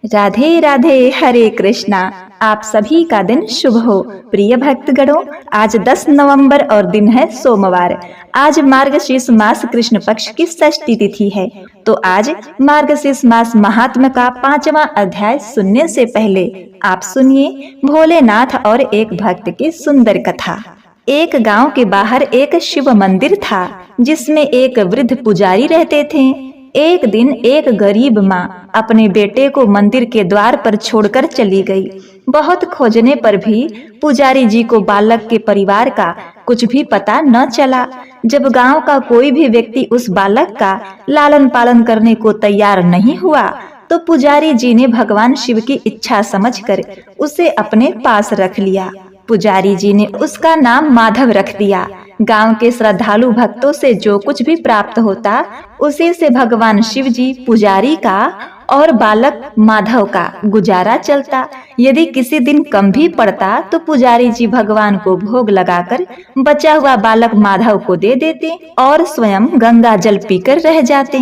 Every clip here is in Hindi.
राधे राधे, हरे कृष्णा। आप सभी का दिन शुभ हो। प्रिय भक्तगणों, आज 10 नवंबर और दिन है सोमवार। आज मार्गशीर्ष मास कृष्ण पक्ष की षष्ठी तिथि है। तो आज मार्गशीर्ष मास महात्म्य का 5वां अध्याय सुनने से पहले आप सुनिए भोलेनाथ और एक भक्त की सुंदर कथा। एक गांव के बाहर एक शिव मंदिर था, जिसमें एक वृद्ध पुजारी रहते थे। एक दिन एक गरीब माँ अपने बेटे को मंदिर के द्वार पर छोड़कर चली गई। बहुत खोजने पर भी पुजारी जी को बालक के परिवार का कुछ भी पता न चला। जब गांव का कोई भी व्यक्ति उस बालक का लालन पालन करने को तैयार नहीं हुआ, तो पुजारी जी ने भगवान शिव की इच्छा समझकर उसे अपने पास रख लिया। पुजारी जी ने उसका नाम माधव रख दिया। गांव के श्रद्धालु भक्तों से जो कुछ भी प्राप्त होता, उसी से भगवान शिव जी, पुजारी का और बालक माधव का गुजारा चलता। यदि किसी दिन कम भी पड़ता, तो पुजारी जी भगवान को भोग लगाकर बचा हुआ बालक माधव को दे देते और स्वयं गंगा जल पीकर रह जाते।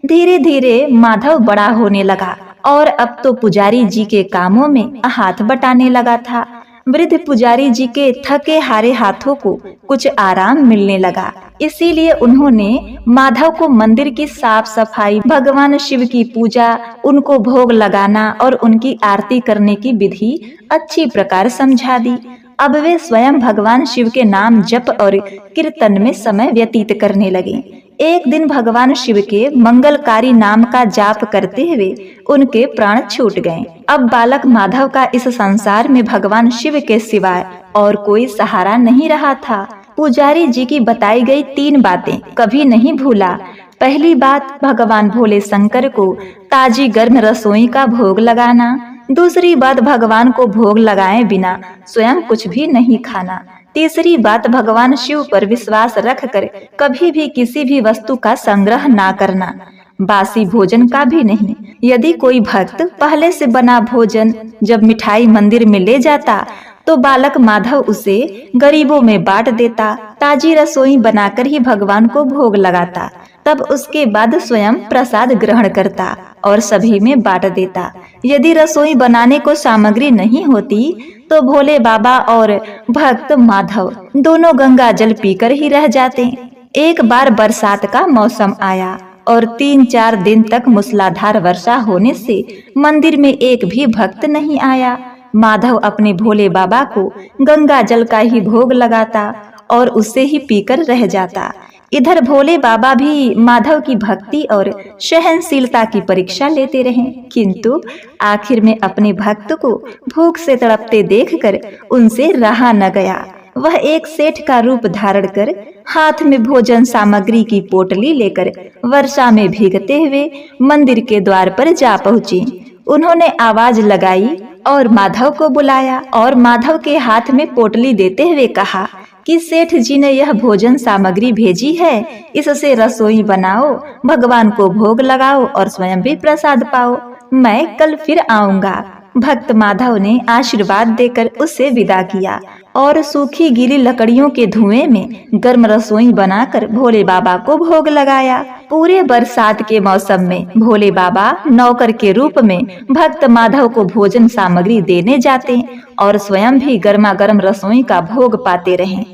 धीरे धीरे माधव बड़ा होने लगा और अब तो पुजारी जी के कामों में हाथ बटाने लगा था। वृद्ध पुजारी जी के थके हारे हाथों को कुछ आराम मिलने लगा। इसीलिए उन्होंने माधव को मंदिर की साफ सफाई, भगवान शिव की पूजा, उनको भोग लगाना और उनकी आरती करने की विधि अच्छी प्रकार समझा दी। अब वे स्वयं भगवान शिव के नाम जप और कीर्तन में समय व्यतीत करने लगे। एक दिन भगवान शिव के मंगलकारी नाम का जाप करते हुए उनके प्राण छूट गए। अब बालक माधव का इस संसार में भगवान शिव के सिवाय और कोई सहारा नहीं रहा था। पुजारी जी की बताई गई 3 बातें कभी नहीं भूला। पहली बात, भगवान भोले शंकर को ताजी गर्म रसोई का भोग लगाना। दूसरी बात, भगवान को भोग लगाए बिना स्वयं कुछ भी नहीं खाना। तीसरी बात, भगवान शिव पर विश्वास रखकर कभी भी किसी भी वस्तु का संग्रह ना करना, बासी भोजन का भी नहीं। यदि कोई भक्त पहले से बना भोजन जब मिठाई मंदिर में ले जाता, तो बालक माधव उसे गरीबों में बांट देता। ताजी रसोई बनाकर ही भगवान को भोग लगाता, तब उसके बाद स्वयं प्रसाद ग्रहण करता और सभी में बांट देता। यदि रसोई बनाने को सामग्री नहीं होती, तो भोले बाबा और भक्त माधव दोनों गंगा जल पीकर ही रह जाते। एक बार बरसात का मौसम आया और 3-4 दिन तक मूसलाधार वर्षा होने से मंदिर में एक भी भक्त नहीं आया। माधव अपने भोले बाबा को गंगा जल का ही भोग लगाता और उसे ही पीकर रह जाता। इधर भोले बाबा भी माधव की भक्ति और सहनशीलता की परीक्षा लेते रहे, किंतु आखिर में अपने भक्त को भूख से तड़पते देखकर उनसे रहा न गया। वह एक सेठ का रूप धारण कर हाथ में भोजन सामग्री की पोटली लेकर वर्षा में भीगते हुए मंदिर के द्वार पर जा पहुँचे। उन्होंने आवाज लगाई और माधव को बुलाया और माधव के हाथ में पोटली देते हुए कहा कि सेठ जी ने यह भोजन सामग्री भेजी है, इससे रसोई बनाओ, भगवान को भोग लगाओ और स्वयं भी प्रसाद पाओ। मैं कल फिर आऊंगा। भक्त माधव ने आशीर्वाद देकर उसे विदा किया और सूखी गीली लकड़ियों के धुएं में गर्म रसोई बनाकर भोले बाबा को भोग लगाया। पूरे बरसात के मौसम में भोले बाबा नौकर के रूप में भक्त माधव को भोजन सामग्री देने जाते और स्वयं भी गर्मा गर्म रसोई का भोग पाते रहे।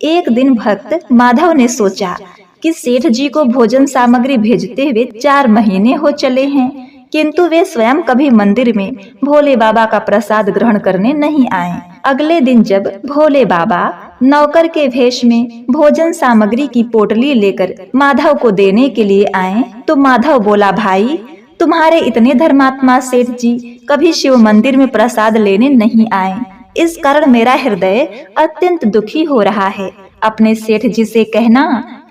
एक दिन भक्त माधव ने सोचा कि सेठ जी को भोजन सामग्री भेजते हुए 4 महीने हो चले हैं, किंतु वे स्वयं कभी मंदिर में भोले बाबा का प्रसाद ग्रहण करने नहीं आए। अगले दिन जब भोले बाबा नौकर के वेश में भोजन सामग्री की पोटली लेकर माधव को देने के लिए आए, तो माधव बोला, भाई, तुम्हारे इतने धर्मात्मा सेठ जी कभी शिव मंदिर में प्रसाद लेने नहीं आए। इस कारण मेरा हृदय अत्यंत दुखी हो रहा है। अपने सेठ जी से कहना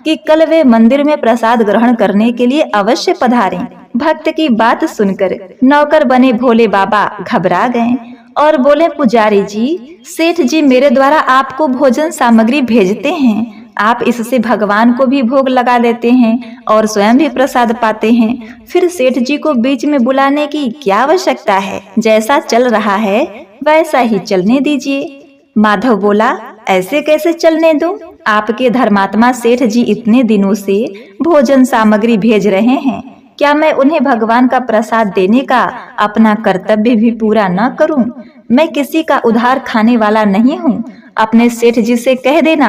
कि कल वे मंदिर में प्रसाद ग्रहण करने के लिए अवश्य पधारें। भक्त की बात सुनकर नौकर बने भोले बाबा घबरा गए और बोले, पुजारी जी, सेठ जी मेरे द्वारा आपको भोजन सामग्री भेजते हैं। आप इससे भगवान को भी भोग लगा देते हैं और स्वयं भी प्रसाद पाते हैं। फिर सेठ जी को बीच में बुलाने की क्या आवश्यकता है? जैसा चल रहा है वैसा ही चलने दीजिए। माधव बोला, ऐसे कैसे चलने दूं? आपके धर्मात्मा सेठ जी इतने दिनों से भोजन सामग्री भेज रहे हैं, क्या मैं उन्हें भगवान का प्रसाद देने का अपना कर्तव्य भी पूरा न करूं? मैं किसी का उधार खाने वाला नहीं हूँ। अपने सेठ जी से कह देना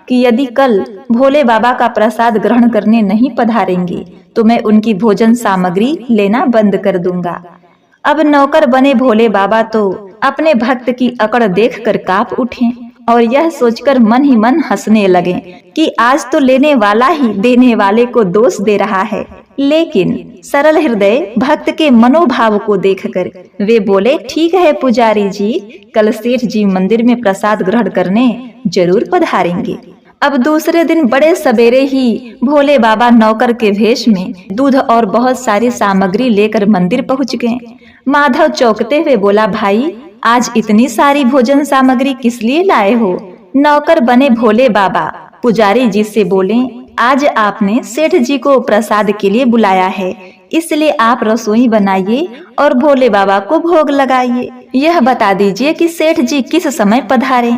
कि यदि कल भोले बाबा का प्रसाद ग्रहण करने नहीं पधारेंगे तो मैं उनकी भोजन सामग्री लेना बंद कर दूंगा। अब नौकर बने भोले बाबा तो अपने भक्त की अकड़ देखकर कांप उठे और यह सोचकर मन ही मन हंसने लगे कि आज तो लेने वाला ही देने वाले को दोष दे रहा है। लेकिन सरल हृदय भक्त के मनोभाव को देखकर वे बोले, ठीक है पुजारी जी, कल सेठ जी मंदिर में प्रसाद ग्रहण करने जरूर पधारेंगे। अब दूसरे दिन बड़े सवेरे ही भोले बाबा नौकर के भेष में दूध और बहुत सारी सामग्री लेकर मंदिर पहुंच गए। माधव चौंकते हुए बोला, भाई आज इतनी सारी भोजन सामग्री किस लिए लाए हो? नौकर बने भोले बाबा पुजारी जी से बोले, आज आपने सेठ जी को प्रसाद के लिए बुलाया है, इसलिए आप रसोई बनाइए और भोले बाबा को भोग लगाइए। यह बता दीजिए कि सेठ जी किस समय पधारें।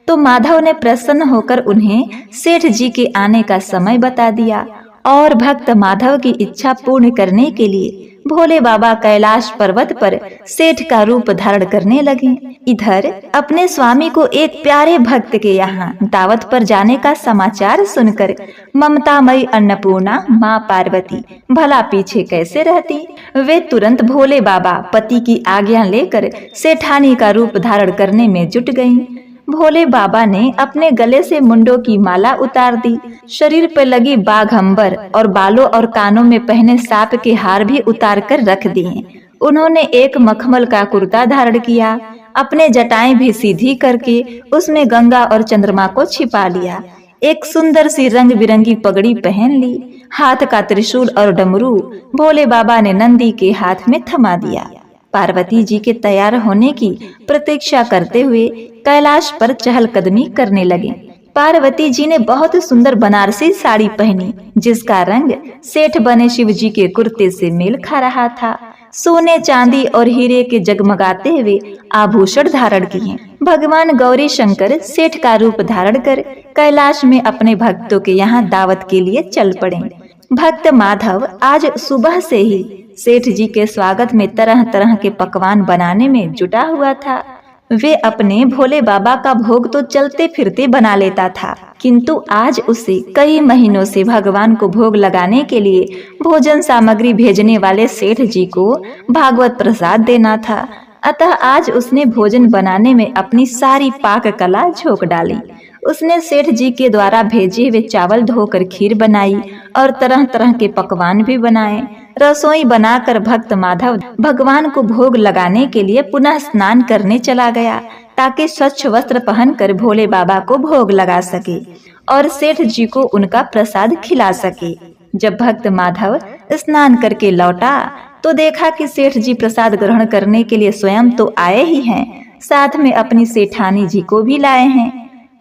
तो माधव ने प्रसन्न होकर उन्हें सेठ जी के आने का समय बता दिया और भक्त माधव की इच्छा पूर्ण करने के लिए भोले बाबा कैलाश पर्वत पर सेठ का रूप धारण करने लगे। इधर अपने स्वामी को एक प्यारे भक्त के यहाँ दावत पर जाने का समाचार सुनकर ममतामयी अन्नपूर्णा माँ पार्वती भला पीछे कैसे रहती। वे तुरंत भोले बाबा पति की आज्ञा लेकर सेठानी का रूप धारण करने में जुट गईं। भोले बाबा ने अपने गले से मुंडों की माला उतार दी, शरीर पर लगी बाघंबर और बालों और कानों में पहने सांप के हार भी उतार कर रख दिए। उन्होंने एक मखमल का कुर्ता धारण किया, अपने जटाएं भी सीधी करके उसमें गंगा और चंद्रमा को छिपा लिया। एक सुंदर सी रंग बिरंगी पगड़ी पहन ली। हाथ का त्रिशूल और डमरू भोले बाबा ने नंदी के हाथ में थमा दिया। पार्वती जी के तैयार होने की प्रतीक्षा करते हुए कैलाश पर चहलकदमी करने लगे। पार्वती जी ने बहुत सुंदर बनारसी साड़ी पहनी जिसका रंग सेठ बने शिव जी के कुर्ते से मेल खा रहा था। सोने चांदी और हीरे के जगमगाते हुए आभूषण धारण किए। भगवान गौरी शंकर सेठ का रूप धारण कर कैलाश में अपने भक्तों के यहाँ दावत के लिए चल पड़े। भक्त माधव आज सुबह से ही सेठ जी के स्वागत में तरह तरह के पकवान बनाने में जुटा हुआ था। वे अपने भोले बाबा का भोग तो चलते फिरते बना लेता था, किंतु आज उसे कई महीनों से भगवान को भोग लगाने के लिए भोजन सामग्री भेजने वाले सेठ जी को भागवत प्रसाद देना था। अतः आज उसने भोजन बनाने में अपनी सारी पाक कला झोंक डाली। उसने सेठ जी के द्वारा भेजे हुए चावल धोकर खीर बनाई और तरह तरह के पकवान भी बनाए। रसोई बनाकर भक्त माधव भगवान को भोग लगाने के लिए पुनः स्नान करने चला गया ताकि स्वच्छ वस्त्र पहनकर भोले बाबा को भोग लगा सके और सेठ जी को उनका प्रसाद खिला सके। जब भक्त माधव स्नान करके लौटा तो देखा कि सेठ जी प्रसाद ग्रहण करने के लिए स्वयं तो आए ही हैं, साथ में अपनी सेठानी जी को भी लाए हैं।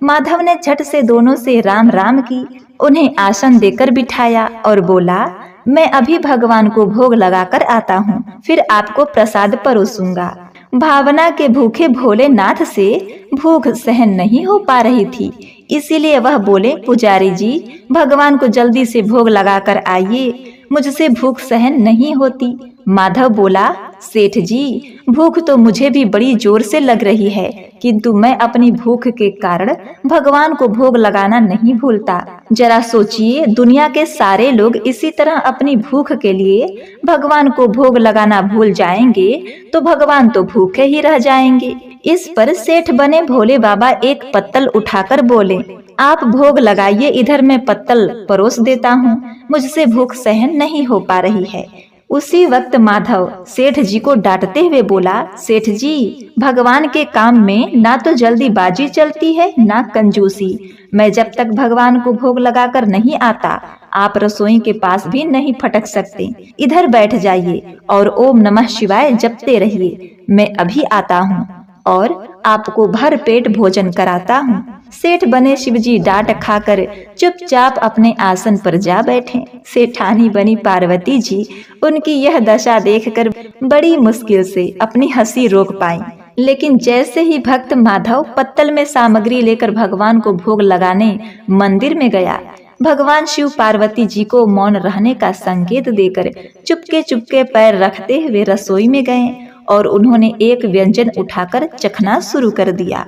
माधव ने झट से दोनों से राम राम की, उन्हें आसन देकर बिठाया और बोला, मैं अभी भगवान को भोग लगाकर आता हूँ, फिर आपको प्रसाद परोसूंगा। भावना के भूखे भोलेनाथ से भूख सहन नहीं हो पा रही थी, इसीलिए वह बोले, पुजारी जी भगवान को जल्दी से भोग लगाकर आइए, मुझसे भूख सहन नहीं होती। माधव बोला, सेठ जी भूख तो मुझे भी बड़ी जोर से लग रही है, किंतु मैं अपनी भूख के कारण भगवान को भोग लगाना नहीं भूलता। जरा सोचिए, दुनिया के सारे लोग इसी तरह अपनी भूख के लिए भगवान को भोग लगाना भूल जाएंगे तो भगवान तो भूखे ही रह जाएंगे। इस पर सेठ बने भोले बाबा एक पत्तल उठाकर बोले, आप भोग लगाइए, इधर मैं पत्तल परोस देता हूँ, मुझसे भूख सहन नहीं हो पा रही है। उसी वक्त माधव सेठ जी को डांटते हुए बोला, सेठ जी भगवान के काम में ना तो जल्दीबाजी चलती है ना कंजूसी। मैं जब तक भगवान को भोग लगाकर नहीं आता आप रसोई के पास भी नहीं फटक सकते। इधर बैठ जाइए और ओम नमः शिवाय जपते रहिए, मैं अभी आता हूँ और आपको भर पेट भोजन कराता हूँ। सेठ बने शिवजी डांट खाकर चुपचाप अपने आसन पर जा बैठे। सेठानी बनी पार्वती जी उनकी यह दशा देखकर बड़ी मुश्किल से अपनी हंसी रोक पाई। लेकिन जैसे ही भक्त माधव पत्तल में सामग्री लेकर भगवान को भोग लगाने मंदिर में गया, भगवान शिव पार्वती जी को मौन रहने का संकेत देकर चुपके चुपके पैर रखते हुए रसोई में गए और उन्होंने एक व्यंजन उठाकर चखना शुरू कर दिया।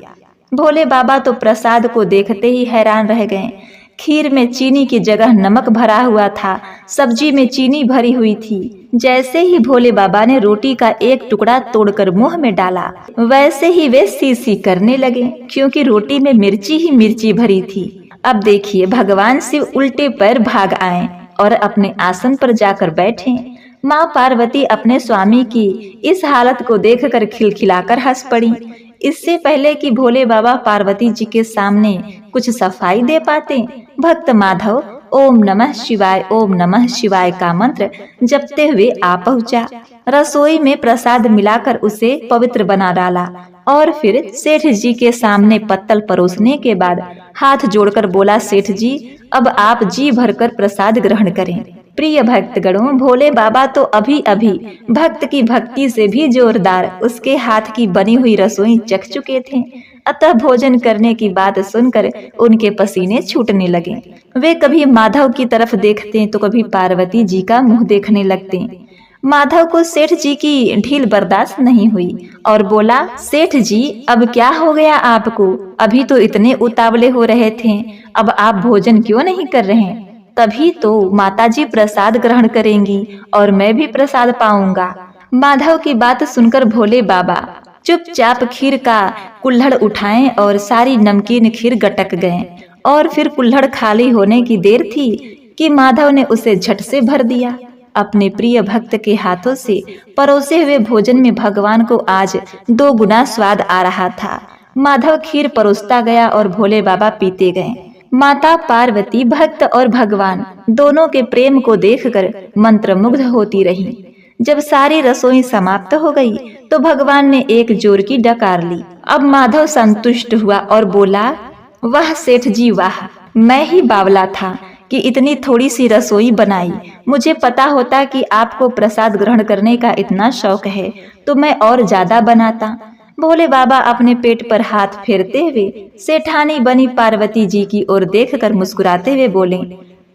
भोले बाबा तो प्रसाद को देखते ही हैरान रह गए। खीर में चीनी की जगह नमक भरा हुआ था, सब्जी में चीनी भरी हुई थी। जैसे ही भोले बाबा ने रोटी का एक टुकड़ा तोड़कर मुंह में डाला, वैसे ही वे सी सी करने लगे, क्योंकि रोटी में मिर्ची ही मिर्ची भरी थी। अब देखिए, भगवान शिव उल्टे पैर भाग आए और अपने आसन पर जाकर बैठे। माँ पार्वती अपने स्वामी की इस हालत को देखकर खिलखिलाकर हंस पड़ी। इससे पहले कि भोले बाबा पार्वती जी के सामने कुछ सफाई दे पाते, भक्त माधव ओम नमः शिवाय का मंत्र जपते हुए आ पहुंचा। रसोई में प्रसाद मिलाकर उसे पवित्र बना डाला और फिर सेठ जी के सामने पत्तल परोसने के बाद हाथ जोड़कर बोला, सेठ जी, अब आप जी भरकर प्रसाद ग्रहण करें। प्रिय भक्तगणों, भोले बाबा तो अभी अभी भक्त की भक्ति से भी जोरदार उसके हाथ की बनी हुई रसोई चख चुके थे। अतः भोजन करने की बात सुनकर उनके पसीने छूटने लगे। वे कभी माधव की तरफ देखते तो कभी पार्वती जी का मुंह देखने लगते। माधव को सेठ जी की ढील बर्दाश्त नहीं हुई और बोला, सेठ जी, अब क्या हो गया आपको? अभी तो इतने उतावले हो रहे थे, अब आप भोजन क्यों नहीं कर रहे? तभी तो माताजी प्रसाद ग्रहण करेंगी और मैं भी प्रसाद पाऊंगा। माधव की बात सुनकर भोले बाबा चुपचाप खीर का कुल्हड़ उठाएं और सारी नमकीन खीर गटक गए और फिर कुल्हड़ खाली होने की देर थी कि माधव ने उसे झट से भर दिया। अपने प्रिय भक्त के हाथों से परोसे हुए भोजन में भगवान को आज 2 गुना स्वाद आ रहा था। माधव खीर परोसता गया और भोले बाबा पीते गए। माता पार्वती, भक्त और भगवान दोनों के प्रेम को देखकर मंत्रमुग्ध होती रही। जब सारी रसोई समाप्त हो गई तो भगवान ने एक जोर की डकार ली। अब माधव संतुष्ट हुआ और बोला, वाह सेठ जी वाह, मैं ही बावला था कि इतनी थोड़ी सी रसोई बनाई। मुझे पता होता कि आपको प्रसाद ग्रहण करने का इतना शौक है तो मैं और ज्यादा बनाता। भोले बाबा अपने पेट पर हाथ फेरते हुए सेठानी बनी पार्वती जी की ओर देखकर मुस्कुराते हुए बोले,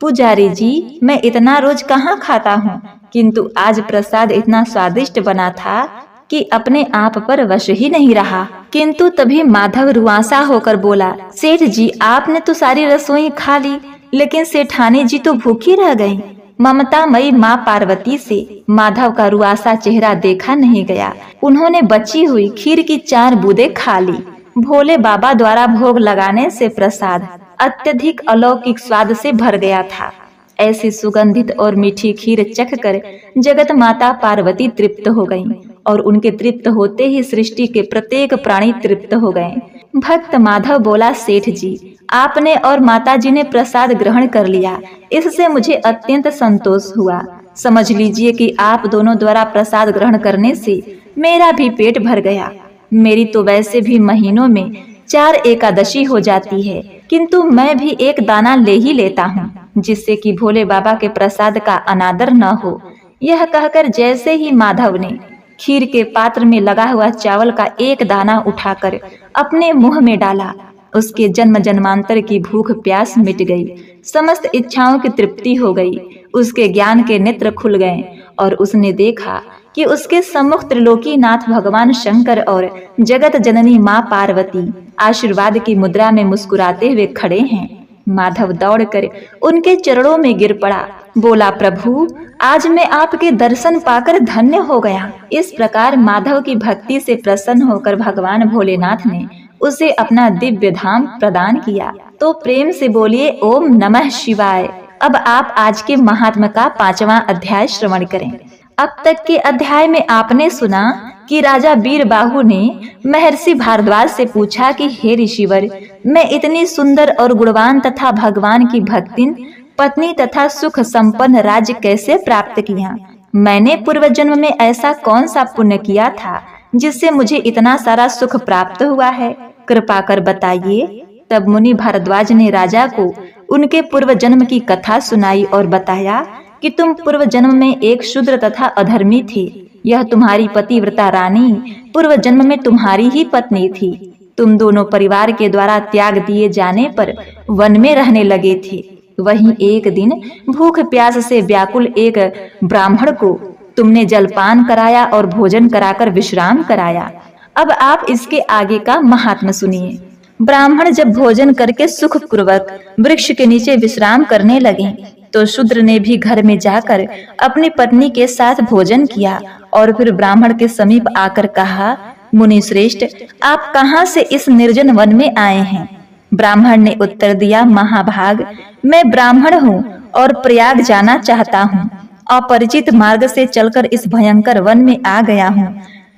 पुजारी जी, मैं इतना रोज कहाँ खाता हूँ, किंतु आज प्रसाद इतना स्वादिष्ट बना था कि अपने आप पर वश ही नहीं रहा। किंतु तभी माधव रुआंसा होकर बोला, सेठ जी, आपने तो सारी रसोई खा ली, लेकिन सेठानी जी तो भूखी रह गई। ममतामयी माँ पार्वती से माधव का रुआसा चेहरा देखा नहीं गया। उन्होंने बची हुई खीर की 4 बूंदें खा ली। भोले बाबा द्वारा भोग लगाने से प्रसाद अत्यधिक अलौकिक स्वाद से भर गया था। ऐसी सुगंधित और मीठी खीर चखकर जगत माता पार्वती तृप्त हो गईं और उनके तृप्त होते ही सृष्टि के प्रत्येक प्राणी तृप्त हो गए। भक्त माधव बोला, सेठ जी, आपने और माताजी ने प्रसाद ग्रहण कर लिया, इससे मुझे अत्यंत संतोष हुआ। समझ लीजिए कि आप दोनों द्वारा प्रसाद ग्रहण करने से मेरा भी पेट भर गया। मेरी तो वैसे भी महीनों में 4 एकादशी हो जाती है, किंतु मैं भी एक दाना ले ही लेता हूँ, जिससे कि भोले बाबा के प्रसाद का अनादर न हो। यह कहकर जैसे ही माधव ने खीर के पात्र में लगा हुआ चावल का एक दाना उठाकर अपने मुंह में डाला, उसके जन्म जन्मांतर की भूख प्यास मिट गई, समस्त इच्छाओं की तृप्ति हो गई। उसके ज्ञान के नेत्र खुल गए और उसने देखा कि उसके सम्मुख त्रिलोकीनाथ भगवान शंकर और जगत जननी माँ पार्वती आशीर्वाद की मुद्रा में मुस्कुराते हुए खड़े हैं। माधव दौड़कर उनके चरणों में गिर पड़ा, बोला, प्रभु, आज मैं आपके दर्शन पाकर धन्य हो गया। इस प्रकार माधव की भक्ति से प्रसन्न होकर भगवान भोलेनाथ ने उसे अपना दिव्य धाम प्रदान किया। तो प्रेम से बोलिए, ओम नमः शिवाय। अब आप आज के महात्म का 5वां अध्याय श्रवण करें। अब तक के अध्याय में आपने सुना कि राजा वीरबाहु ने महर्षि भारद्वाज से पूछा कि हे ऋषिवर, मैं इतनी सुंदर और गुणवान तथा भगवान की भक्तिन पत्नी तथा सुख संपन्न राज्य कैसे प्राप्त किया? मैंने पूर्व जन्म में ऐसा कौन सा पुण्य किया था जिससे मुझे इतना सारा सुख प्राप्त हुआ है? कृपा कर बताइए। तब मुनि भारद्वाज ने राजा को उनके पूर्व जन्म की कथा सुनाई और बताया कि तुम पूर्व जन्म में एक शूद्र तथा अधर्मी थे। यह तुम्हारी पतिव्रता रानी पूर्व जन्म में तुम्हारी ही पत्नी थी। तुम दोनों परिवार के द्वारा त्याग दिए जाने पर वन में रहने लगे थे। वहीं एक दिन भूख प्यास से व्याकुल एक ब्राह्मण को तुमने जलपान कराया और भोजन कराकर विश्राम कराया। अब आप इसके आगे का महात्म्य सुनिए। ब्राह्मण जब भोजन करके सुखपूर्वक वृक्ष के नीचे विश्राम करने लगे तो शूद्र ने भी घर में जाकर अपनी पत्नी के साथ भोजन किया और फिर ब्राह्मण के समीप आकर कहा, मुनि श्रेष्ठ, आप कहाँ से इस निर्जन वन में आए हैं? ब्राह्मण ने उत्तर दिया, महाभाग, मैं ब्राह्मण हूँ और प्रयाग जाना चाहता हूँ। अपरिचित मार्ग से चलकर इस भयंकर वन में आ गया हूँ।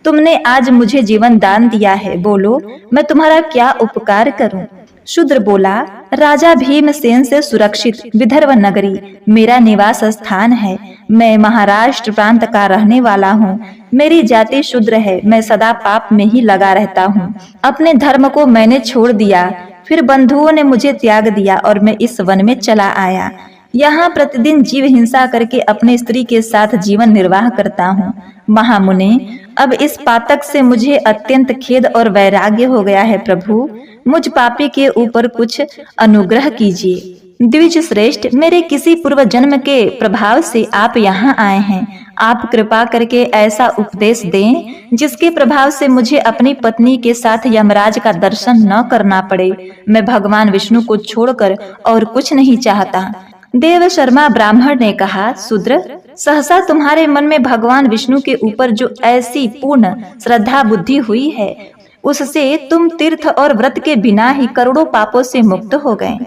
तुमने आज मुझे जीवन दान दिया है, बोलो मैं तुम्हारा क्या उपकार करूं? शूद्र बोला, राजा भीमसेन से सुरक्षित विदर्भ नगरी मेरा निवास स्थान है। मैं महाराष्ट्र प्रांत का रहने वाला हूँ। मेरी जाति शूद्र है। मैं सदा पाप में ही लगा रहता हूँ। अपने धर्म को मैंने छोड़ दिया, फिर बंधुओं ने मुझे त्याग दिया और मैं इस वन में चला आया। यहाँ प्रतिदिन जीव हिंसा करके अपने स्त्री के साथ जीवन निर्वाह करता हूँ। महामुने, अब इस पातक से मुझे अत्यंत खेद और वैराग्य हो गया है। प्रभु, मुझ पापी के ऊपर कुछ अनुग्रह कीजिए। द्विज श्रेष्ठ, मेरे किसी पूर्व जन्म के प्रभाव से आप यहाँ आए हैं। आप कृपा करके ऐसा उपदेश दें जिसके प्रभाव से मुझे अपनी पत्नी के साथ यमराज का दर्शन न करना पड़े। मैं भगवान विष्णु को छोड़कर और कुछ नहीं चाहता। देव शर्मा ब्राह्मण ने कहा, शूद्र, सहसा तुम्हारे मन में भगवान विष्णु के ऊपर जो ऐसी पूर्ण श्रद्धा बुद्धि हुई है, उससे तुम तीर्थ और व्रत के बिना ही करोड़ों पापों से मुक्त हो गए।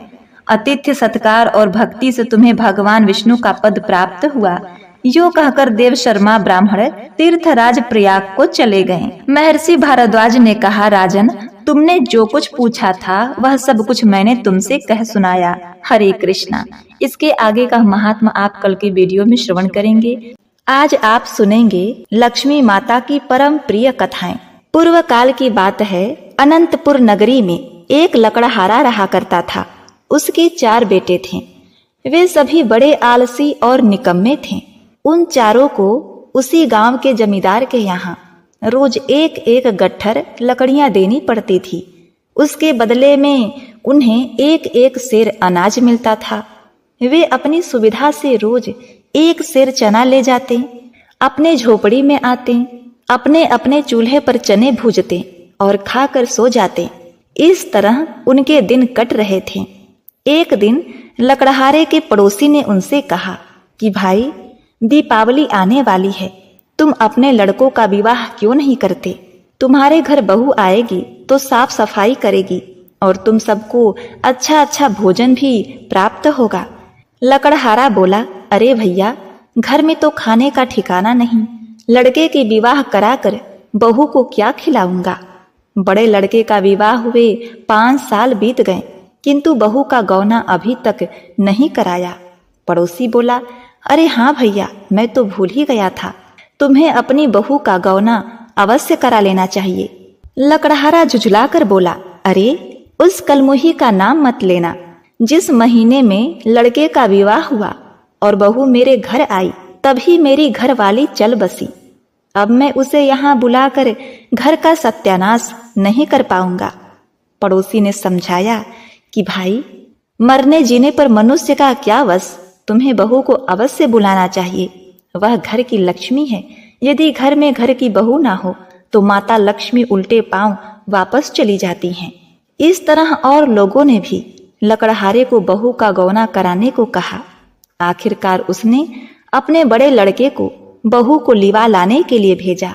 आतिथ्य सत्कार और भक्ति से तुम्हें भगवान विष्णु का पद प्राप्त हुआ। यो कहकर देव शर्मा ब्राह्मण तीर्थराज प्रयाग को चले गए। महर्षि भारद्वाज ने कहा, राजन, तुमने जो कुछ पूछा था वह सब कुछ मैंने तुमसे कह सुनाया। हरे कृष्णा। इसके आगे का महात्मा आप कल के वीडियो में श्रवण करेंगे। आज आप सुनेंगे लक्ष्मी माता की परम प्रिय कथाएं। पूर्व काल की बात है। अनंतपुर नगरी में एक लकड़हारा रहा करता था। उसके 4 बेटे थे। वे सभी बड़े आलसी और निकम्मे थे। उन चारों को उसी गांव के जमींदार के यहाँ रोज एक एक गट्ठर लकड़ियां देनी पड़ती थी। उसके बदले में उन्हें एक एक सेर अनाज मिलता था। वे अपनी सुविधा से रोज एक सेर चना ले जाते, अपने झोपड़ी में आते, अपने अपने चूल्हे पर चने भूजते और खाकर सो जाते। इस तरह उनके दिन कट रहे थे। एक दिन लकड़हारे के पड़ोसी ने उनसे कहा कि भाई, दीपावली आने वाली है, तुम अपने लड़कों का विवाह क्यों नहीं करते? तुम्हारे घर बहू आएगी तो साफ सफाई करेगी और तुम सबको अच्छा अच्छा भोजन भी प्राप्त होगा। लकड़हारा बोला, अरे भैया, घर में तो खाने का ठिकाना नहीं। लड़के के विवाह कराकर बहू को क्या खिलाऊंगा? बड़े लड़के का विवाह हुए 5 साल बीत गए, किंतु बहू का गौना अभी तक नहीं कराया। पड़ोसी बोला, अरे हाँ भैया, मैं तो भूल ही गया था। तुम्हें अपनी बहू का गौना अवश्य करा लेना चाहिए। लकड़हारा झुझलाकर बोला, अरे उस कलमुही का नाम मत लेना। जिस महीने में लड़के का विवाह हुआ और बहू मेरे घर आई, तभी मेरी घरवाली चल बसी। अब मैं उसे यहाँ बुलाकर घर का सत्यानाश नहीं कर पाऊंगा। पड़ोसी ने समझाया कि भाई, मरने जीने पर मनुष्य का क्या वश, तुम्हें बहू को अवश्य बुलाना चाहिए। वह घर की लक्ष्मी है। यदि घर में घर की बहू ना हो तो माता लक्ष्मी उल्टे पांव वापस चली जाती हैं। इस तरह और लोगों ने भी लकड़हारे को बहू का गौना कराने को कहा। आखिरकार उसने अपने बड़े लड़के को बहू को लिवा लाने के लिए भेजा।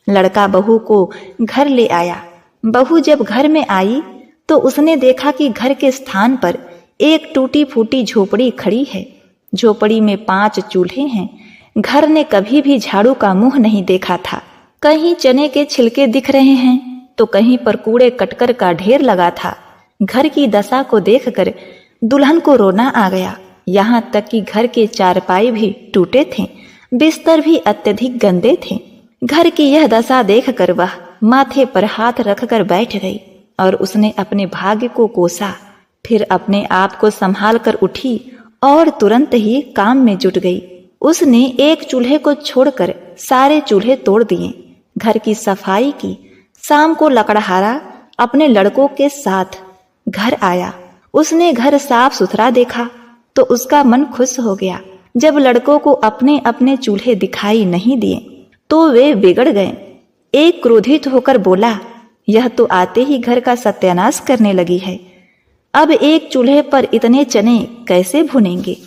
लड़का बहू को घर ले आया। बहू जब घर में आई तो उसने देखा कि घर के स्थान पर एक टूटी फूटी झोपड़ी खड़ी है। झोपड़ी में 5 चूल्हे हैं। घर ने कभी भी झाड़ू का मुंह नहीं देखा था। कहीं चने के छिलके दिख रहे हैं तो कहीं पर कूड़े कटकर का ढेर लगा था। घर की दशा को देखकर दुल्हन को रोना आ गया। यहाँ तक कि घर के चारपाई भी टूटे थे, बिस्तर भी अत्यधिक गंदे थे। घर की यह दशा देखकर वह माथे पर हाथ रखकर बैठ गई और उसने अपने भाग्य को कोसा। फिर अपने आप को संभाल कर उठी और तुरंत ही काम में जुट गई। उसने एक चूल्हे को छोड़कर सारे चूल्हे तोड़ दिए। घर की सफाई की। शाम को लकड़हारा अपने लड़कों के साथ घर आया। उसने घर साफ सुथरा देखा तो उसका मन खुश हो गया। जब लड़कों को अपने अपने चूल्हे दिखाई नहीं दिए तो वे बिगड़ गए। एक क्रोधित होकर बोला, यह तो आते ही घर का सत्यानाश करने लगी है। अब एक चूल्हे पर इतने चने कैसे भुनेंगे?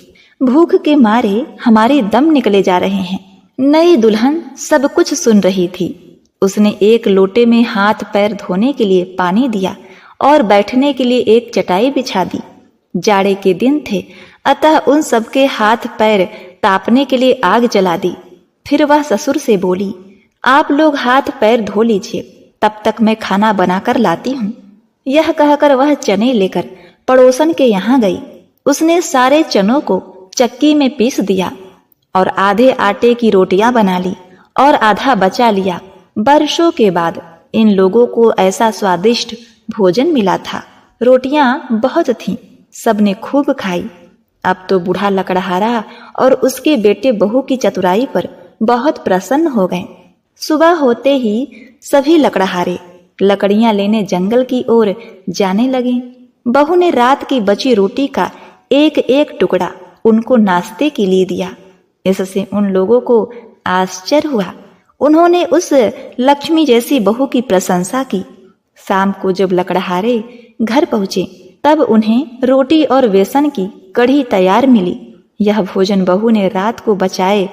भूख के मारे हमारे दम निकले जा रहे हैं। नई दुल्हन सब कुछ सुन रही थी। उसने एक लोटे में हाथ पैर धोने के लिए पानी दिया और बैठने के लिए एक चटाई बिछा दी। जाड़े के दिन थे, अतः उन सबके हाथ पैर तापने के लिए आग जला दी। फिर वह ससुर से बोली, आप लोग हाथ पैर धो लीजिए, तब तक मैं खाना बनाकर लाती हूँ। यह कहकर वह चने लेकर पड़ोसन के यहाँ गई। उसने सारे चनों को चक्की में पीस दिया और आधे आटे की रोटियां बना ली और आधा बचा लिया। वर्षों के बाद इन लोगों को ऐसा स्वादिष्ट भोजन मिला था। रोटियां बहुत थीं, सबने खूब खाई। अब तो बूढ़ा लकड़हारा और उसके बेटे बहू की चतुराई पर बहुत प्रसन्न हो गए। सुबह होते ही सभी लकड़हारे लकड़ियां लेने जंगल की ओर जाने लगे। बहू ने रात की बची रोटी का एक एक टुकड़ा उनको नाश्ते के लिए दिया। इससे उन लोगों को आश्चर्य हुआ। उन्होंने उस लक्ष्मी जैसी बहू की प्रशंसा की। शाम को जब लकड़हारे घर पहुंचे तब उन्हें रोटी और बेसन की कढ़ी तैयार मिली। यह भोजन बहू ने रात को बचाए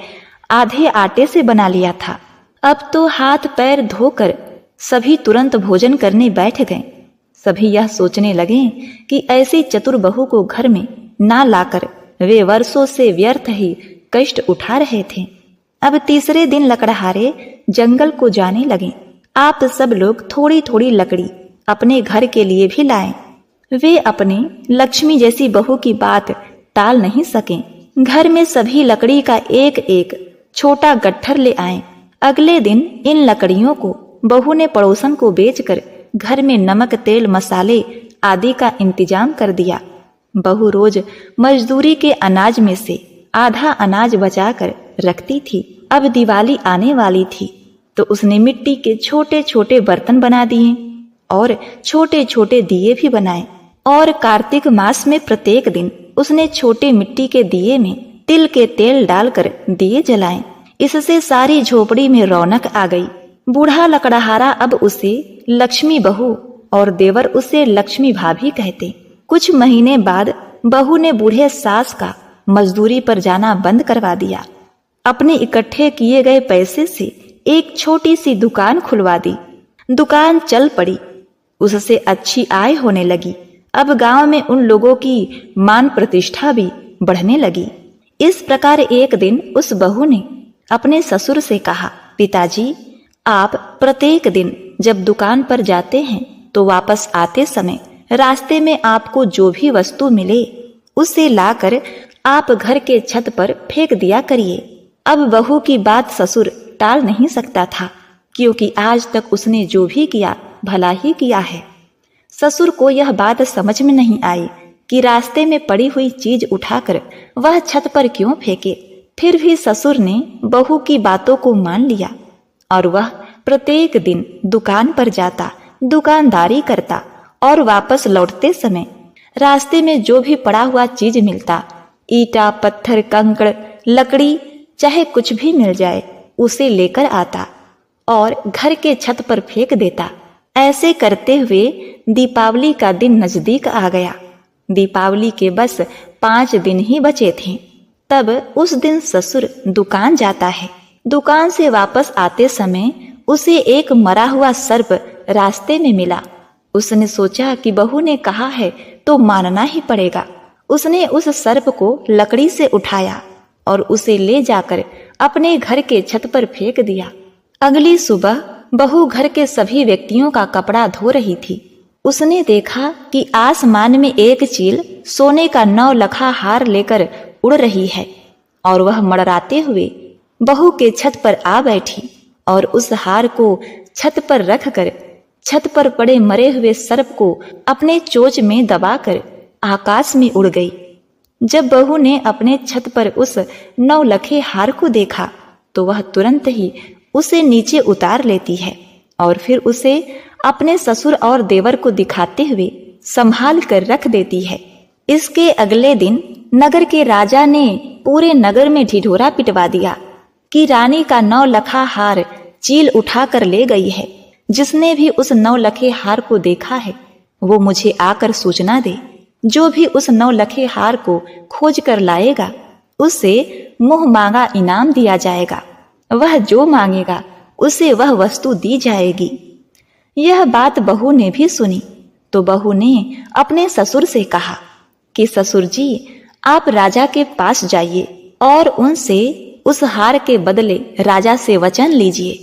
आधे आटे से बना लिया था। अब तो हाथ पैर धोकर सभी तुरंत भोजन करने बैठ गए। सभी यह सोचने लगे कि ऐसी चतुर बहू को घर में ना लाकर वे वर्षों से व्यर्थ ही कष्ट उठा रहे थे। अब तीसरे दिन लकड़हारे जंगल को जाने लगे। आप सब लोग थोड़ी थोड़ी लकड़ी अपने घर के लिए भी लाएं। वे अपने लक्ष्मी जैसी बहू की बात टाल नहीं सके। घर में सभी लकड़ी का एक एक छोटा गट्ठर ले आए। अगले दिन इन लकड़ियों को बहू ने पड़ोसन को बेचकर घर में नमक तेल मसाले आदि का इंतजाम कर दिया। बहू रोज मजदूरी के अनाज में से आधा अनाज बचाकर रखती थी। अब दिवाली आने वाली थी तो उसने मिट्टी के छोटे छोटे बर्तन बना दिए और छोटे छोटे दिए भी बनाए। और कार्तिक मास में प्रत्येक दिन उसने छोटे मिट्टी के दिए में तिल के तेल डालकर दिए जलाए। इससे सारी झोपड़ी में रौनक आ गई। बूढ़ा लकड़हारा अब उसे लक्ष्मी बहू और देवर उसे लक्ष्मी भाभी कहते। कुछ महीने बाद बहू ने बूढ़े सास का मजदूरी पर जाना बंद करवा दिया। अपने इकट्ठे किए गए पैसे से एक छोटी सी दुकान खुलवा दी। दुकान चल पड़ी, उससे अच्छी आय होने लगी। अब गांव में उन लोगों की मान प्रतिष्ठा भी बढ़ने लगी। इस प्रकार एक दिन उस बहू ने अपने ससुर से कहा, पिताजी, आप प्रत्येक दिन जब दुकान पर जाते हैं तो वापस आते समय रास्ते में आपको जो भी वस्तु मिले उसे लाकर आप घर के छत पर फेंक दिया करिए। अब बहू की बात ससुर टाल नहीं सकता था, क्योंकि आज तक उसने जो भी किया भला ही किया है। ससुर को यह बात समझ में नहीं आई कि रास्ते में पड़ी हुई चीज उठाकर वह छत पर क्यों फेंके। फिर भी ससुर ने बहू की बातों को मान लिया और वह प्रत्येक दिन दुकान पर जाता, दुकानदारी करता और वापस लौटते समय रास्ते में जो भी पड़ा हुआ चीज मिलता, ईटा, पत्थर, कंकड़, लकड़ी, चाहे कुछ भी मिल जाए, उसे लेकर आता और घर के छत पर फेंक देता। ऐसे करते हुए दीपावली का दिन नजदीक आ गया। दीपावली के बस 5 दिन ही बचे थे। तब उस दिन ससुर दुकान जाता है। दुकान से वापस आते समय उसे एक मरा हुआ सर्प रास्ते में मिला। उसने सोचा कि बहू ने कहा है तो मानना ही पड़ेगा। उसने उस सर्प को लकड़ी से उठाया और उसे ले जाकर अपने घर के छत पर फेंक दिया। अगली सुबह बहू घर के सभी व्यक्तियों का कपड़ा धो रही थी। उसने देखा कि आसमान में एक चील सोने का 9 लखा हार लेकर उड़ रही है और वह मड़राते हुए बहू के छत पर आ बैठी और उस हार को छत पर रखकर छत पर पड़े मरे हुए सर्प को अपने चोंच में दबाकर आकाश में उड़ गई। जब बहू ने अपने छत पर उस 9 लखे हार को देखा तो वह तुरंत ही उसे नीचे उतार लेती है और फिर उसे अपने ससुर और देवर को दिखाते हुए संभाल कर रख देती है। इसके अगले दिन नगर के राजा ने पूरे नगर में ढिढोरा पिटवा दिया कि रानी का 9 लखा हार चील उठा कर ले गई है। जिसने भी उस 9 लखे हार को देखा है वो मुझे आकर सूचना दे। जो भी उस 9 लखे हार को खोज कर लाएगा उसे मुंह मांगा इनाम दिया जाएगा। वह जो मांगेगा उसे वह वस्तु दी जाएगी। यह बात बहू ने भी सुनी तो बहू ने अपने ससुर से कहा कि ससुर जी, आप राजा के पास जाइए और उनसे उस हार के बदले राजा से वचन लीजिए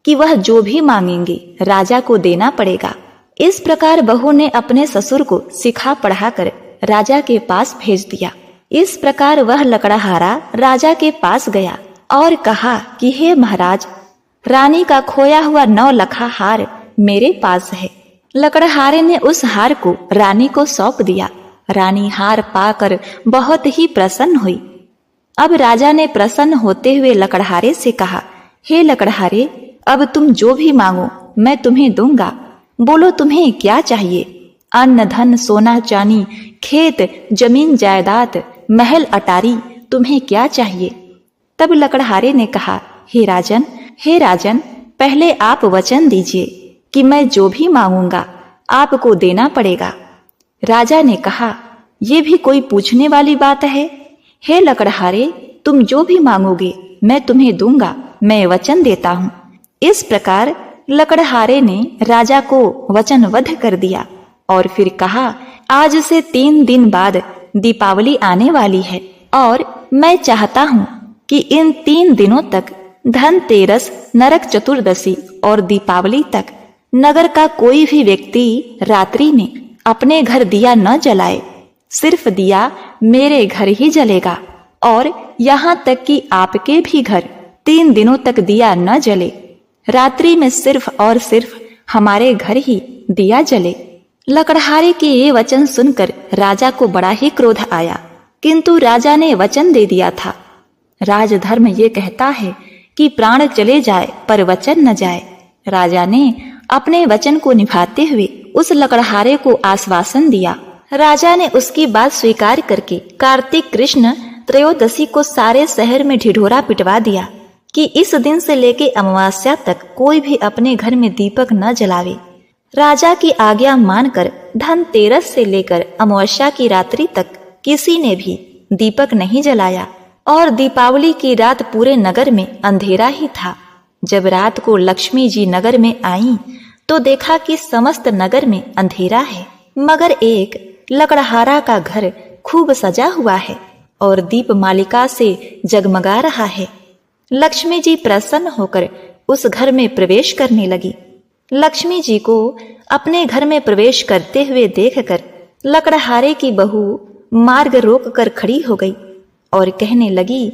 कि वह जो भी मांगेंगे राजा को देना पड़ेगा। इस प्रकार बहू ने अपने ससुर को सिखा पढ़ाकर राजा के पास भेज दिया। इस प्रकार वह लकड़हारा राजा के पास गया और कहा कि हे महाराज, रानी का खोया हुआ 9 लखा हार मेरे पास है। लकड़हारे ने उस हार को रानी को सौंप दिया। रानी हार पाकर बहुत ही प्रसन्न हुई। अब राजा ने प्रसन्न होते हुए लकड़हारे से कहा, हे लकड़हारे, अब तुम जो भी मांगो मैं तुम्हें दूंगा। बोलो तुम्हें क्या चाहिए? अन्न धन सोना चांदी खेत जमीन जायदाद महल अटारी तुम्हें क्या चाहिए? तब लकड़हारे ने कहा, हे राजन, पहले आप वचन दीजिए कि मैं जो भी मांगूंगा आपको देना पड़ेगा। राजा ने कहा, ये भी कोई पूछने वाली बात है? हे लकड़हारे, तुम जो भी मांगोगे मैं तुम्हें दूंगा, मैं वचन देता हूँ। इस प्रकार लकड़हारे ने राजा को वचनबद्ध कर दिया और फिर कहा, आज से 3 दिन बाद दीपावली आने वाली है और मैं चाहता हूँ कि इन 3 दिनों तक धनतेरस, नरक चतुर्दशी और दीपावली तक नगर का कोई भी व्यक्ति रात्रि में अपने घर दिया न जलाए। सिर्फ दिया मेरे घर ही जलेगा और यहाँ तक कि आपके भी घर 3 दिनों तक दिया न जले। रात्रि में सिर्फ और सिर्फ हमारे घर ही दिया जले। लकड़हारे के ये वचन सुनकर राजा को बड़ा ही क्रोध आया, किंतु राजा ने वचन दे दिया था। राजधर्म ये कहता है कि प्राण चले जाए पर वचन न जाए। राजा ने अपने वचन को निभाते हुए उस लकड़हारे को आश्वासन दिया। राजा ने उसकी बात स्वीकार करके कार्तिक कृष्ण त्रयोदशी को सारे शहर में ढिढोरा पिटवा दिया कि इस दिन से लेके अमावस्या तक कोई भी अपने घर में दीपक न जलावे। राजा की आज्ञा मानकर धनतेरस से लेकर अमावस्या की रात्रि तक किसी ने भी दीपक नहीं जलाया और दीपावली की रात पूरे नगर में अंधेरा ही था। जब रात को लक्ष्मी जी नगर में आईं तो देखा कि समस्त नगर में अंधेरा है, मगर एक लकड़हारा का घर खूब सजा हुआ है और दीप मालिका से जगमगा रहा है। लक्ष्मी जी प्रसन्न होकर उस घर में प्रवेश करने लगी। लक्ष्मी जी को अपने घर में प्रवेश करते हुए देखकर लकड़हारे की बहू मार्ग रोक कर खड़ी हो गई और कहने लगी,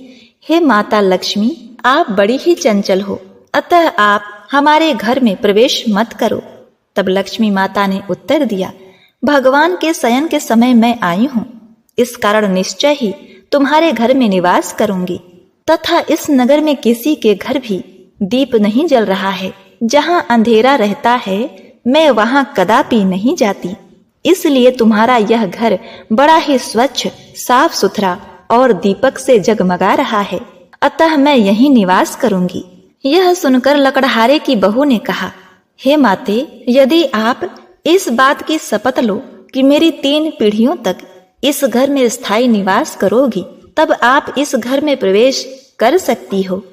हे माता लक्ष्मी, आप बड़ी ही चंचल हो, अतः आप हमारे घर में प्रवेश मत करो। तब लक्ष्मी माता ने उत्तर दिया, भगवान के शयन के समय मैं आई हूँ, इस कारण निश्चय ही तुम्हारे घर में निवास करूंगी। तथा इस नगर में किसी के घर भी दीप नहीं जल रहा है। जहाँ अंधेरा रहता है मैं वहाँ कदापि नहीं जाती। इसलिए तुम्हारा यह घर बड़ा ही स्वच्छ, साफ सुथरा और दीपक से जगमगा रहा है, अतः मैं यहीं निवास करूंगी। यह सुनकर लकड़हारे की बहू ने कहा, हे माते, यदि आप इस बात की शपथ लो कि मेरी 3 पीढ़ियों तक इस घर में स्थायी निवास करोगी, तब आप इस घर में प्रवेश कर सकती हो।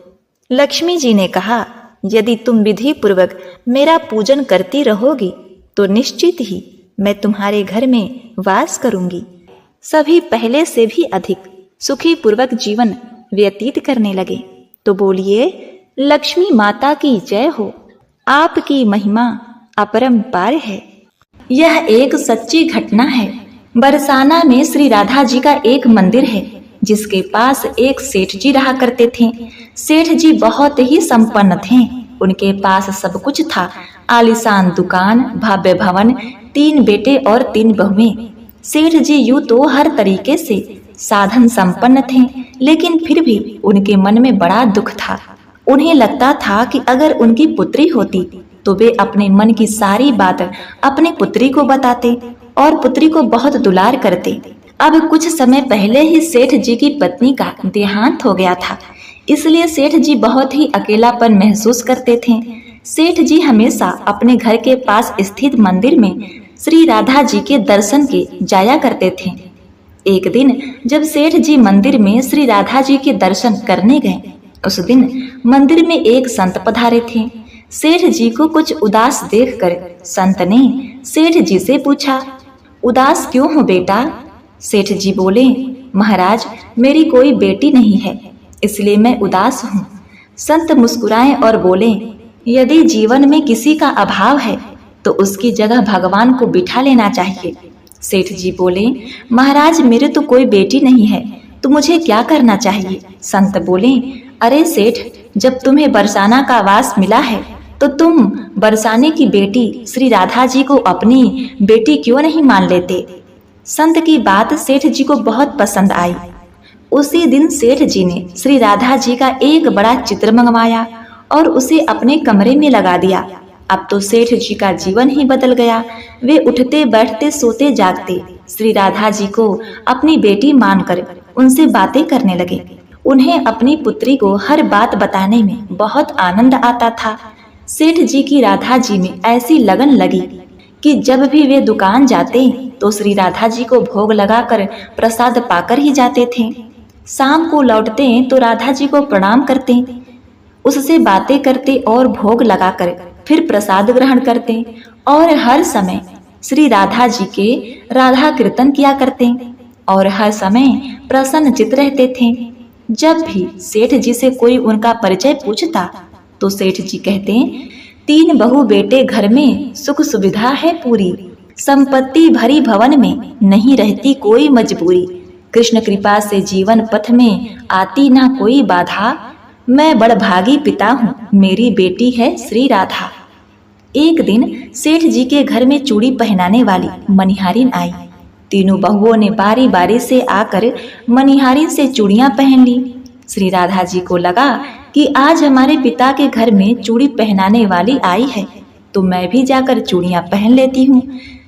लक्ष्मी जी ने कहा, यदि तुम विधि पूर्वक मेरा पूजन करती रहोगी तो निश्चित ही मैं तुम्हारे घर में वास करूंगी। सभी पहले से भी अधिक सुखी पूर्वक जीवन व्यतीत करने लगे। तो बोलिए, लक्ष्मी माता की जय हो, आपकी महिमा अपरंपार है। यह एक सच्ची घटना है। बरसाना में श्री राधा जी का एक मंदिर है जिसके पास एक सेठ जी रहा करते थे। सेठ जी बहुत ही संपन्न थे। उनके पास सब कुछ था, आलीशान दुकान, भव्य भवन, 3 बेटे और 3 बहुएं। सेठ जी यूं तो हर तरीके से साधन संपन्न थे, लेकिन फिर भी उनके मन में बड़ा दुख था। उन्हें लगता था कि अगर उनकी पुत्री होती तो वे अपने मन की सारी बात अपनी पुत्री को बताते और पुत्री को बहुत दुलार करते। अब कुछ समय पहले ही सेठ जी की पत्नी का देहांत हो गया था, इसलिए सेठ जी बहुत ही अकेलापन महसूस करते थे। सेठ जी हमेशा अपने घर के पास स्थित मंदिर में श्री राधा जी के दर्शन के जाया करते थे। एक दिन जब सेठ जी मंदिर में श्री राधा जी के दर्शन करने गए, उस दिन मंदिर में एक संत पधारे थे। सेठ जी को कुछ उदास देखकर संत ने सेठ जी से पूछा, उदास क्यों हो बेटा? सेठ जी बोले, महाराज मेरी कोई बेटी नहीं है, इसलिए मैं उदास हूँ। संत मुस्कुराए और बोले, यदि जीवन में किसी का अभाव है तो उसकी जगह भगवान को बिठा लेना चाहिए। सेठ जी बोले, महाराज मेरे तो कोई बेटी नहीं है, तो मुझे क्या करना चाहिए? संत बोले, अरे सेठ, जब तुम्हें बरसाना का वास मिला है तो तुम बरसाने की बेटी श्री राधा जी को अपनी बेटी क्यों नहीं मान लेते? संत की बात सेठ जी को बहुत पसंद आई। उसी दिन सेठ जी ने श्री राधा जी का एक बड़ा चित्र मंगवाया और उसे अपने कमरे में लगा दिया। अब तो सेठ जी का जीवन ही बदल गया। वे उठते बैठते सोते जागते श्री राधा जी को अपनी बेटी मानकर उनसे बातें करने लगे। उन्हें अपनी पुत्री को हर बात बताने में बहुत आनंद आता था। सेठ जी की राधा जी में ऐसी लगन लगी कि जब भी वे दुकान जाते तो श्री राधा जी को भोग लगाकर प्रसाद पाकर ही जाते थे। शाम को लौटते तो राधा जी को प्रणाम करते, उससे बातें करते और भोग लगाकर फिर प्रसाद ग्रहण करते और हर समय श्री राधा जी के राधा कीर्तन किया करते और हर समय प्रसन्नचित्त रहते थे। जब भी सेठ जी से कोई उनका परिचय पूछता तो सेठ जी कहते, 3 बहू बेटे घर में सुख सुविधा है पूरी, संपत्ति भरी भवन में नहीं रहती कोई मजबूरी, कृष्ण कृपा से जीवन पथ में आती ना कोई बाधा, मैं बड़भागी पिता हूँ मेरी बेटी है श्री राधा। एक दिन सेठ जी के घर में चूड़ी पहनाने वाली मनिहारिन आई। तीनों बहुओं ने बारी बारी से आकर मनिहारिन से चूड़ियां पहन ली। श्री राधा जी को लगा कि आज हमारे पिता के घर में चूड़ी पहनाने वाली आई है, तो मैं भी जाकर चूड़ियां पहन लेती हूँ।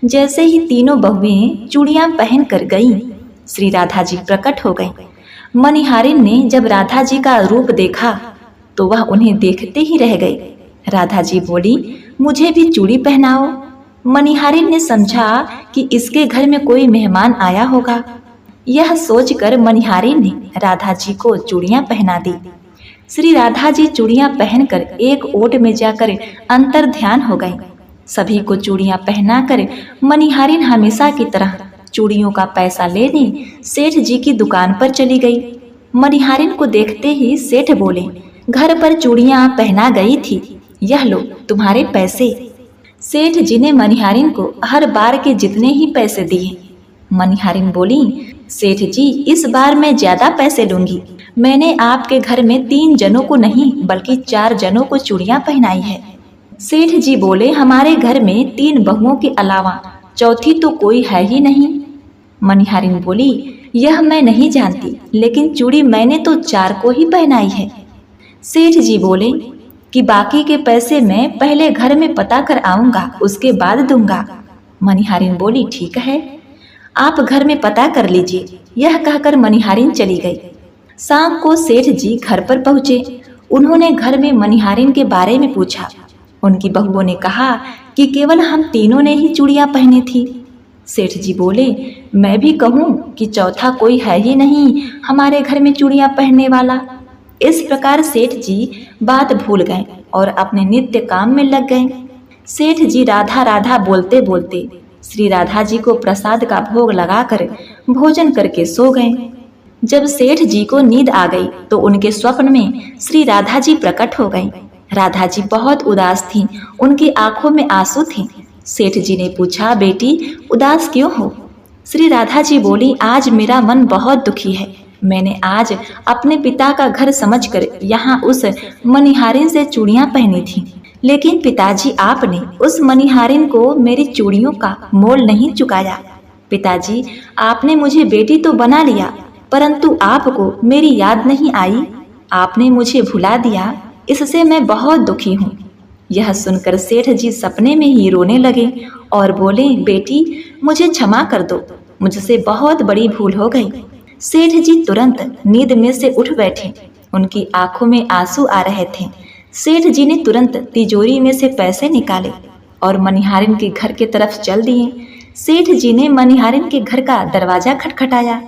जैसे ही तीनों बहुएं चूड़ियां पहन कर गईं, श्री राधा जी प्रकट हो गईं। मनिहारिन ने जब राधा जी का रूप देखा तो वह उन्हें देखते ही रह गई। राधा जी बोली, मुझे भी चूड़ी पहनाओ। मनिहारिन ने समझा कि इसके घर में कोई मेहमान आया होगा। यह सोचकर मनिहारिन ने राधा जी को चूड़ियां पहना दी। श्री राधा जी चूड़ियां पहनकर एक ओट में जाकर अंतर ध्यान हो गए। सभी को चूड़ियां पहनाकर मनिहारिन हमेशा की तरह चूड़ियों का पैसा लेने सेठ जी की दुकान पर चली गई। मनिहारिन को देखते ही सेठ बोले, घर पर चूड़ियां पहना गई थी, यह लो तुम्हारे पैसे। सेठ जी ने मनिहारिन को हर बार के जितने ही पैसे दिए। मनिहारिन बोली, सेठ जी इस बार मैं ज्यादा पैसे लूंगी। मैंने आपके घर में 3 जनों को नहीं बल्कि 4 जनों को चूड़ियां पहनाई है। सेठ जी बोले, हमारे घर में 3 बहुओं के अलावा चौथी तो कोई है ही नहीं। मनिहारिन बोली, यह मैं नहीं जानती, लेकिन चूड़ी मैंने तो 4 को ही पहनाई है। सेठ जी बोले कि बाकी के पैसे मैं पहले घर में पता कर आऊंगा, उसके बाद दूंगा। मनिहारिन बोली, ठीक है, आप घर में पता कर लीजिए। यह कहकर मनिहारिन चली गई। शाम को सेठ जी घर पर पहुंचे। उन्होंने घर में मनिहारिन के बारे में पूछा। उनकी बहुओं ने कहा कि केवल हम तीनों ने ही चूड़ियां पहनी थी। सेठ जी बोले, मैं भी कहूँ कि चौथा कोई है ही नहीं हमारे घर में चूड़ियां पहनने वाला। इस प्रकार सेठ जी बात भूल गए और अपने नित्य काम में लग गए। सेठ जी राधा राधा बोलते बोलते श्री राधा जी को प्रसाद का भोग लगाकर भोजन करके सो गए। जब सेठ जी को नींद आ गई तो उनके स्वप्न में श्री राधा जी प्रकट हो गई। राधा जी बहुत उदास थीं, उनकी आंखों में आंसू थे। सेठ जी ने पूछा, बेटी उदास क्यों हो? श्री राधा जी बोली, आज मेरा मन बहुत दुखी है। मैंने आज अपने पिता का घर समझकर यहाँ उस मनिहारिन से चूड़ियां पहनी थी, लेकिन पिताजी आपने उस मनिहारिन को मेरी चूड़ियों का मोल नहीं चुकाया। पिताजी, आपने मुझे बेटी तो बना लिया, परंतु आपको मेरी याद नहीं आई। आपने मुझे भुला दिया, इससे मैं बहुत दुखी हूँ। यह सुनकर सेठ जी सपने में ही रोने लगे और बोले, बेटी मुझे क्षमा कर दो, मुझसे बहुत बड़ी भूल हो गई। सेठ जी तुरंत नींद में से उठ बैठे। उनकी आंखों में आंसू आ रहे थे। सेठ जी ने तुरंत तिजोरी में से पैसे निकाले और मनिहारिन के घर की तरफ चल दिए। सेठ जी ने मनिहारिन के घर का दरवाजा खटखटाया।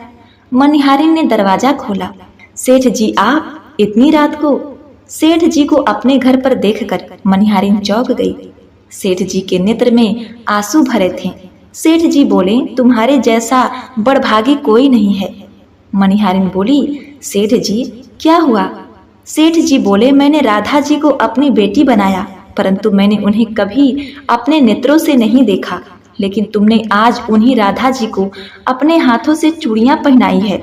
मनिहारिन ने दरवाजा खोला। सेठ जी आप इतनी रात को? सेठ जी को अपने घर पर देखकर मनिहारिन चौंक गई। सेठ जी के नेत्र में आंसू भरे थे। सेठ जी बोले, तुम्हारे जैसा बड़भागी कोई नहीं है। मनिहारिन बोली, सेठ जी क्या हुआ? सेठ जी बोले, मैंने राधा जी को अपनी बेटी बनाया, परंतु मैंने उन्हें कभी अपने नेत्रों से नहीं देखा, लेकिन तुमने आज उन्हीं राधा जी को अपने हाथों से चूड़ियां पहनाई है।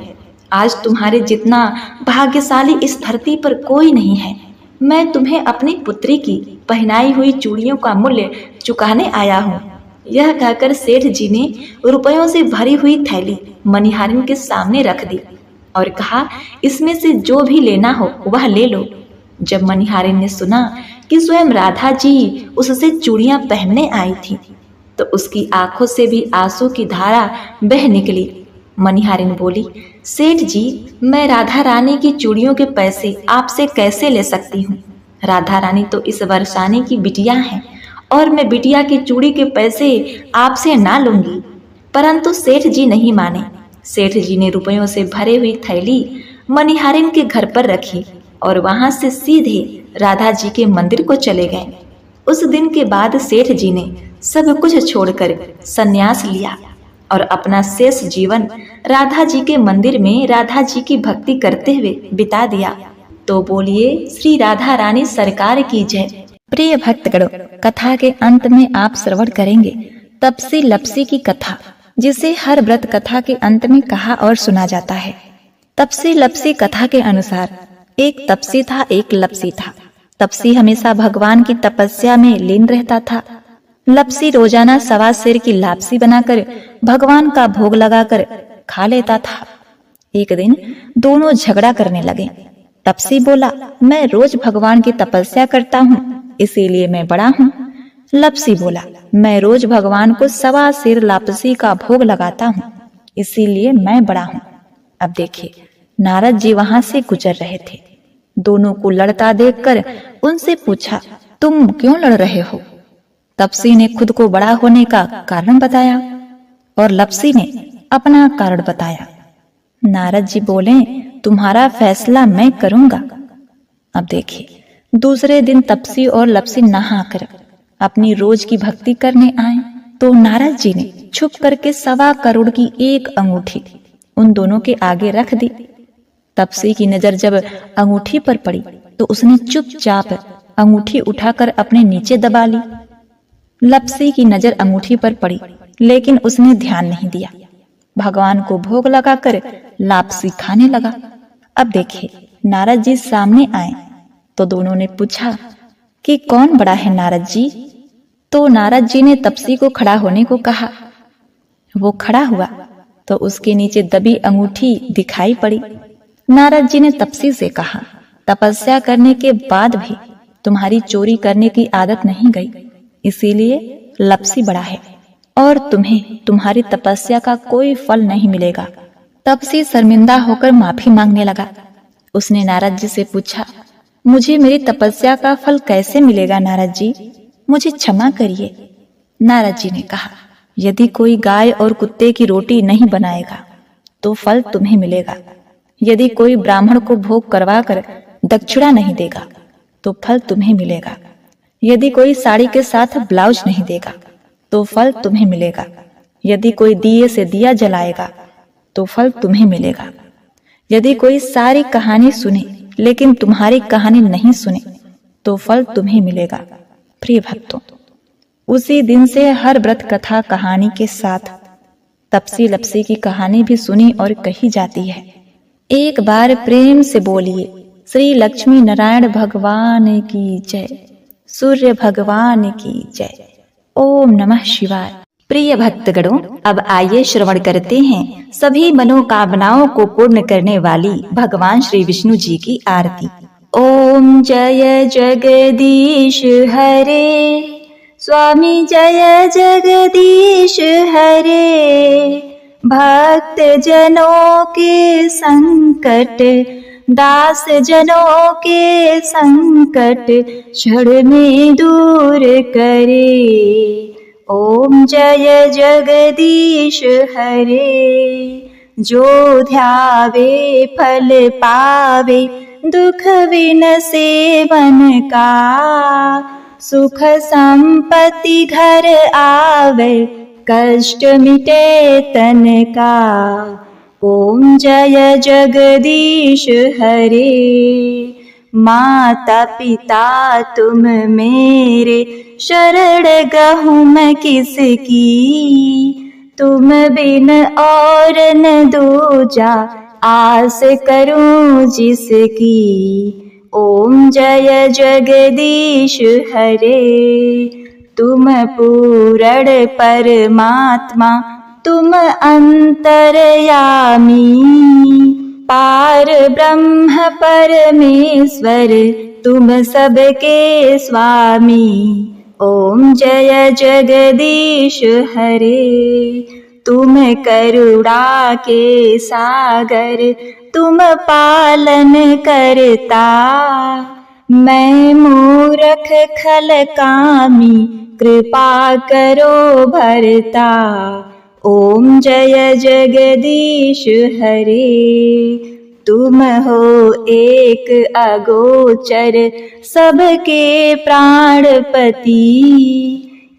आज तुम्हारे जितना भाग्यशाली इस धरती पर कोई नहीं है। मैं तुम्हें अपनी पुत्री की पहनाई हुई चूड़ियों का मूल्य चुकाने आया हूँ। यह कहकर सेठ जी ने रुपयों से भरी हुई थैली मनिहारिन के सामने रख दी और कहा, इसमें से जो भी लेना हो वह ले लो। जब मनिहारिन ने सुना कि स्वयं राधा जी उससे चूड़ियां पहनने आई थी, तो उसकी आंखों से भी आंसू की धारा बह निकली। मनिहारिन बोली, सेठ जी मैं राधा रानी की चूड़ियों के पैसे आपसे कैसे ले सकती हूँ? राधा रानी तो इस वर्षानी की बिटिया है और मैं बिटिया की चूड़ी के पैसे आपसे ना लूंगी। परंतु सेठ जी नहीं माने। सेठ जी ने रुपयों से भरी हुई थैली मनिहारिन के घर पर रखी और वहां से सीधे राधा जी के मंदिर को चले गए। उस दिन के बाद सेठ जी ने सब कुछ छोड़कर संन्यास लिया और अपना शेष जीवन राधा जी के मंदिर में राधा जी की भक्ति करते हुए बिता दिया। तो बोलिए श्री राधा रानी सरकार की जय। प्रिय भक्तगणों, कथा के अंत में आप श्रवण करेंगे तपसी लपसी की कथा, जिसे हर व्रत कथा के अंत में कहा और सुना जाता है। तपसी लपसी कथा के अनुसार एक तपसी था, एक लपसी था। तपसी हमेशा भगवान की तपस्या में लीन रहता था। लपसी रोजाना सवा सेर की लापसी बनाकर भगवान का भोग लगाकर खा लेता था। एक दिन दोनों झगड़ा करने लगे। तपसी बोला, मैं रोज भगवान की तपस्या करता हूँ, इसीलिए मैं बड़ा हूँ। लपसी बोला, मैं रोज भगवान को सवा सेर लापसी का भोग लगाता हूँ, इसीलिए मैं बड़ा हूँ। अब देखिए, नारद जी वहां से गुजर रहे थे। दोनों को लड़ता देखकर उनसे पूछा, तुम क्यों लड़ रहे हो? तपसी ने खुद को बड़ा होने का कारण बताया और लपसी ने अपना कारण बताया। नारद जी बोले, तुम्हारा फैसला मैं करूंगा। अब देखिए, दूसरे दिन तपसी और लपसी नहाकर अपनी रोज की भक्ति करने आए तो नारद जी ने छुप करके 1.25 करोड़ की एक अंगूठी उन दोनों के आगे रख दी। तपसी की नजर जब अंगूठी पर पड़ी तो उसने चुपचाप अंगूठी उठाकर अपने नीचे दबा ली। लपसी की नजर अंगूठी पर पड़ी, लेकिन उसने ध्यान नहीं दिया। भगवान को भोग लगाकर लापसी खाने लगा। अब देखिए, नारद जी सामने आए तो दोनों ने पूछा कि कौन बड़ा है नारद जी? तो नारद जी ने तपसी को खड़ा होने को कहा। वो खड़ा हुआ तो उसके नीचे दबी अंगूठी दिखाई पड़ी। नारद जी ने तपसी से कहा, तपस्या करने के बाद भी तुम्हारी चोरी करने की आदत नहीं गई, इसीलिए लपसी बड़ा है और तुम्हें तुम्हारी तपस्या का कोई फल नहीं मिलेगा। तपसी शर्मिंदा होकर माफी मांगने लगा। उसने नारद जी से पूछा, मुझे मेरी तपस्या का फल कैसे मिलेगा नारद जी? मुझे क्षमा करिए। नारद जी ने कहा, यदि कोई गाय और कुत्ते की रोटी नहीं बनाएगा तो फल तुम्हें मिलेगा। यदि कोई ब्राह्मण को भोग करवाकर दक्षिणा नहीं देगा तो फल तुम्हें मिलेगा। यदि कोई साड़ी के साथ ब्लाउज नहीं देगा तो फल तुम्हें मिलेगा। यदि कोई दिए से दिया जलाएगा तो फल तुम्हें मिलेगा। यदि कोई सारी कहानी सुने लेकिन तुम्हारी कहानी नहीं सुने तो फल तुम्हें मिलेगा। प्रिय भक्तों, उसी दिन से हर व्रत कथा कहानी के साथ तपसी लपसी की कहानी भी सुनी और कही जाती है। एक बार प्रेम से बोलिए, श्री लक्ष्मी नारायण भगवान की जय, सूर्य भगवान की जय। ओम नमः शिवाय। प्रिय भक्तगणों, अब आइए श्रवण करते हैं सभी मनोकामनाओं को पूर्ण करने वाली भगवान श्री विष्णु जी की आरती। ओम जय जगदीश हरे, स्वामी जय जगदीश हरे। भक्त जनों के संकट, दास जनों के संकट क्षण में दूर करे। ओम जय जगदीश हरे। जो ध्यावे फल पावे, दुख विनसे मन का। सुख संपत्ति घर आवे, कष्ट मिटे तन का। ओम जय जगदीश हरे। माता पिता तुम मेरे, शरण गहूँ मैं किसकी। तुम बिन और न दूजा, आस करूं जिसकी। ओम जय जगदीश हरे। तुम पूरण परमात्मा, तुम अंतर्यामी। पार ब्रह्म परमेश्वर, तुम सबके स्वामी। ओम जय जगदीश हरे। तुम करुणा के सागर, तुम पालन करता। मैं मूर्ख खल कामी, कृपा करो भरता। ओम जय जगदीश हरे। तुम हो एक अगोचर, सबके प्राणपति।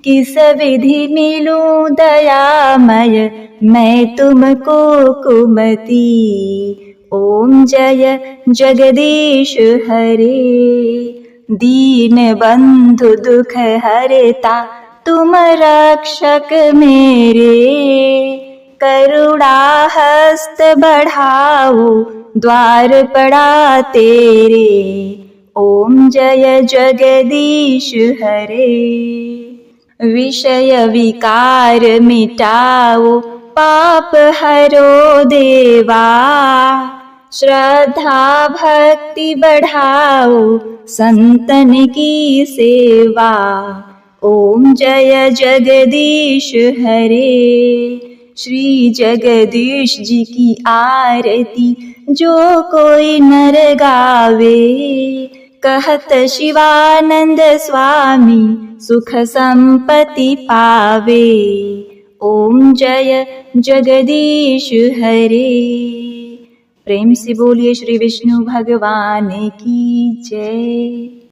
किस विधि मिलूं दयामय, मैं तुमको कुमति। ओम जय जगदीश हरे। दीन बंधु दुख हरता, तुम रक्षक मेरे। करुणा हस्त बढ़ाओ, द्वार पड़ा तेरे। ओम जय जगदीश हरे। विषय विकार मिटाओ, पाप हरो देवा। श्रद्धा भक्ति बढ़ाओ, संतन की सेवा। ओम जय जगदीश हरे। श्री जगदीश जी की आरती जो कोई नर गावे। कहत शिवानंद स्वामी, सुख संपत्ति पावे। ओम जय जगदीश हरे। प्रेम से बोलिए श्री विष्णु भगवान की जय।